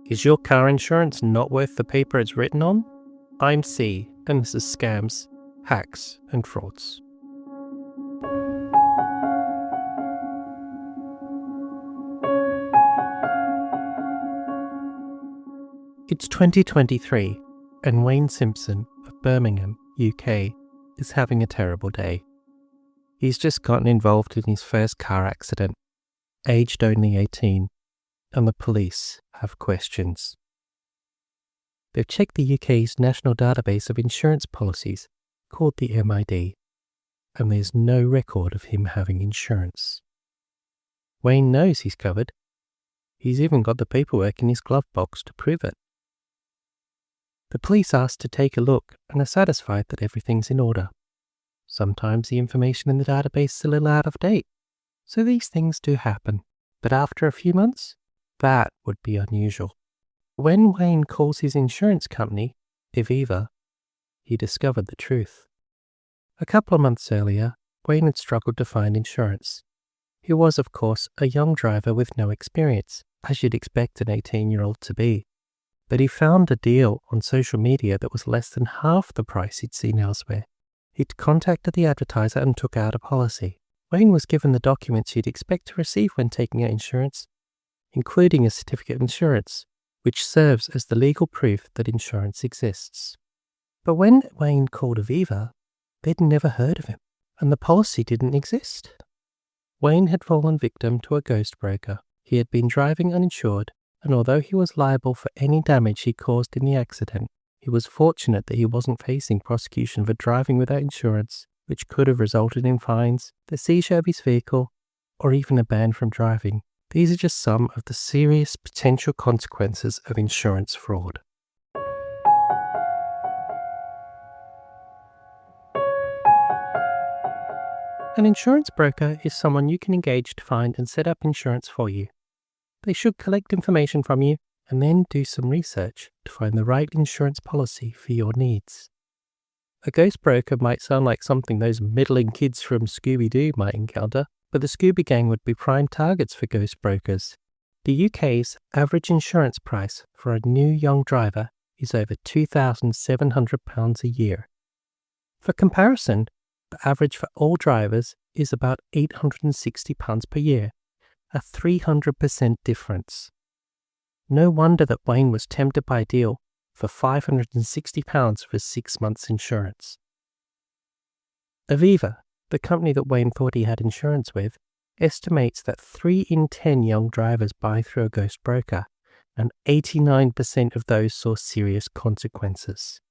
Is your car insurance not worth the paper it's written on? I'm C, and this is Scams, Hacks, and Frauds. It's 2023, and Wayne Simpson of Birmingham, UK, is having a terrible day. He's just gotten involved in his first car accident, aged only 18, and the police have questions. They've checked the UK's national database of insurance policies, called the MID, and there's no record of him having insurance. Wayne knows he's covered. He's even got the paperwork in his glove box to prove it. The police asked to take a look and are satisfied that everything's in order. Sometimes the information in the database is a little out of date, so these things do happen. But after a few months, that would be unusual. When Wayne calls his insurance company, Aviva, he discovered the truth. A couple of months earlier, Wayne had struggled to find insurance. He was, of course, a young driver with no experience, as you'd expect an 18-year-old to be. But he found a deal on social media that was less than half the price he'd seen elsewhere. He'd contacted the advertiser and took out a policy. Wayne was given the documents you'd expect to receive when taking out insurance, including a certificate of insurance, which serves as the legal proof that insurance exists. But when Wayne called Aviva, they'd never heard of him, and the policy didn't exist. Wayne had fallen victim to a ghost broker. He had been driving uninsured, and although he was liable for any damage he caused in the accident, he was fortunate that he wasn't facing prosecution for driving without insurance, which could have resulted in fines, the seizure of his vehicle, or even a ban from driving. These are just some of the serious potential consequences of insurance fraud. An insurance broker is someone you can engage to find and set up insurance for you. They should collect information from you and then do some research to find the right insurance policy for your needs. A ghost broker might sound like something those middling kids from Scooby-Doo might encounter, but the Scooby Gang would be prime targets for ghost brokers. The UK's average insurance price for a new young driver is over £2,700 a year. For comparison, the average for all drivers is about £860 per year, a 300% difference. No wonder that Wayne was tempted by a deal for £560 for 6 months' insurance. Aviva, the company that Wayne thought he had insurance with, estimates that 3 in 10 young drivers buy through a ghost broker, and 89% of those saw serious consequences.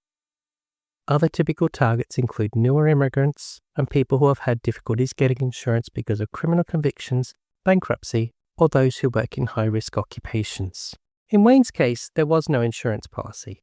Other typical targets include newer immigrants and people who have had difficulties getting insurance because of criminal convictions, bankruptcy, or those who work in high-risk occupations. In Wayne's case, there was no insurance policy.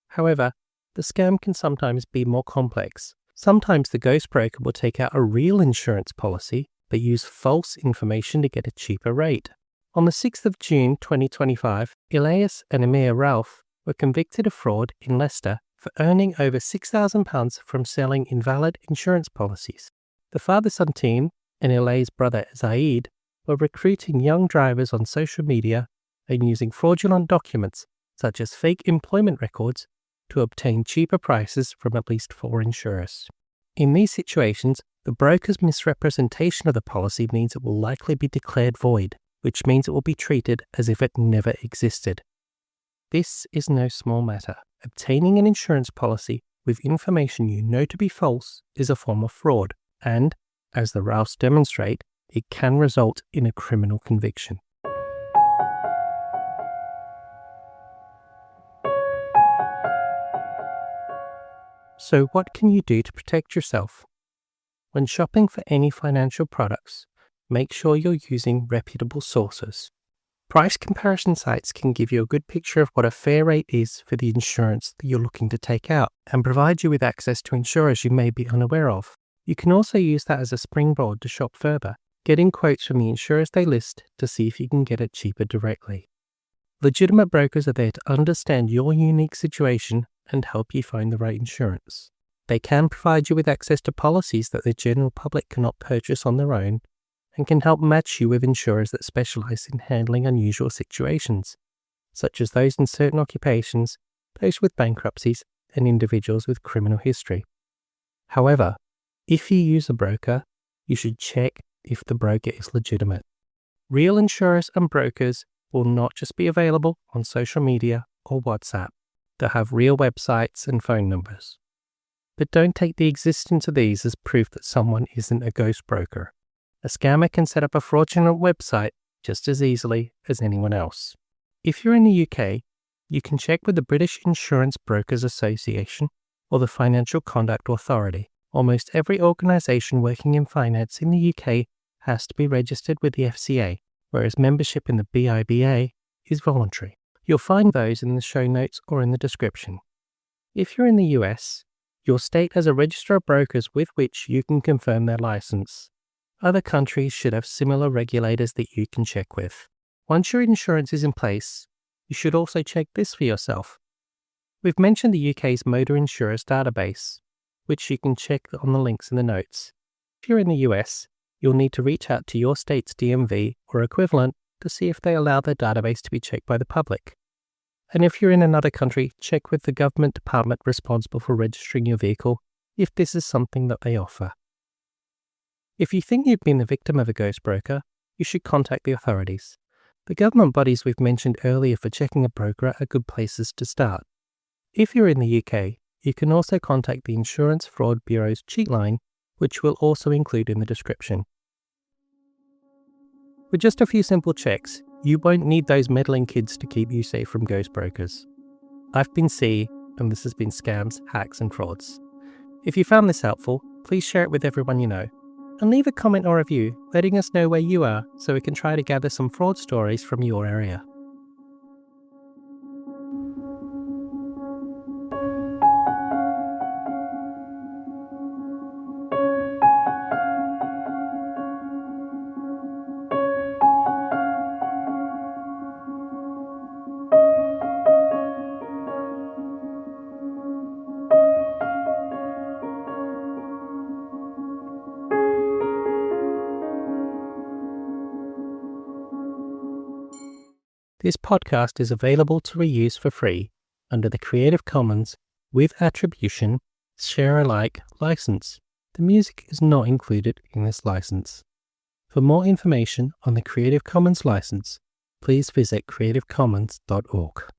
However, the scam can sometimes be more complex. Sometimes the ghost broker will take out a real insurance policy but use false information to get a cheaper rate. On the 6th of June 2025, Elias and Amir Ralph were convicted of fraud in Leicester for earning over £6,000 from selling invalid insurance policies. The father-son team and Elias' brother Zaid were recruiting young drivers on social media and using fraudulent documents such as fake employment records to obtain cheaper prices from at least 4 insurers. In these situations, the broker's misrepresentation of the policy means it will likely be declared void, which means it will be treated as if it never existed. This is no small matter. Obtaining an insurance policy with information you know to be false is a form of fraud, and, as the Ralphs demonstrate, it can result in a criminal conviction. So what can you do to protect yourself? When shopping for any financial products, make sure you're using reputable sources. Price comparison sites can give you a good picture of what a fair rate is for the insurance that you're looking to take out and provide you with access to insurers you may be unaware of. You can also use that as a springboard to shop further, getting quotes from the insurers they list to see if you can get it cheaper directly. Legitimate brokers are there to understand your unique situation and help you find the right insurance. They can provide you with access to policies that the general public cannot purchase on their own and can help match you with insurers that specialize in handling unusual situations. such as those in certain occupations, those with bankruptcies, and individuals with criminal history. However, if you use a broker, you should check if the broker is legitimate. Real insurers and brokers will not just be available on social media or WhatsApp. They'll have real websites and phone numbers. But don't take the existence of these as proof that someone isn't a ghost broker. A scammer can set up a fraudulent website just as easily as anyone else. If you're in the UK, you can check with the British Insurance Brokers Association or the Financial Conduct Authority. Almost every organisation working in finance in the UK has to be registered with the FCA, whereas membership in the BIBA is voluntary. You'll find those in the show notes or in the description. If you're in the US, your state has a register of brokers with which you can confirm their license. Other countries should have similar regulators that you can check with. Once your insurance is in place, you should also check this for yourself. We've mentioned the UK's motor insurers database, which you can check on the links in the notes. If you're in the US, you'll need to reach out to your state's DMV or equivalent to see if they allow their database to be checked by the public. And if you're in another country, check with the government department responsible for registering your vehicle if this is something that they offer. If you think you've been the victim of a ghost broker, you should contact the authorities. The government bodies we've mentioned earlier for checking a broker are good places to start. If you're in the UK, you can also contact the Insurance Fraud Bureau's cheat line, which we'll also include in the description. With just a few simple checks, you won't need those meddling kids to keep you safe from ghost brokers. I've been C, and this has been Scams, Hacks and Frauds. If you found this helpful, please share it with everyone you know. And leave a comment or review letting us know where you are so we can try to gather some fraud stories from your area. This podcast is available to reuse for free under the Creative Commons with Attribution Share Alike license. The music is not included in this license. For more information on the Creative Commons license, please visit creativecommons.org.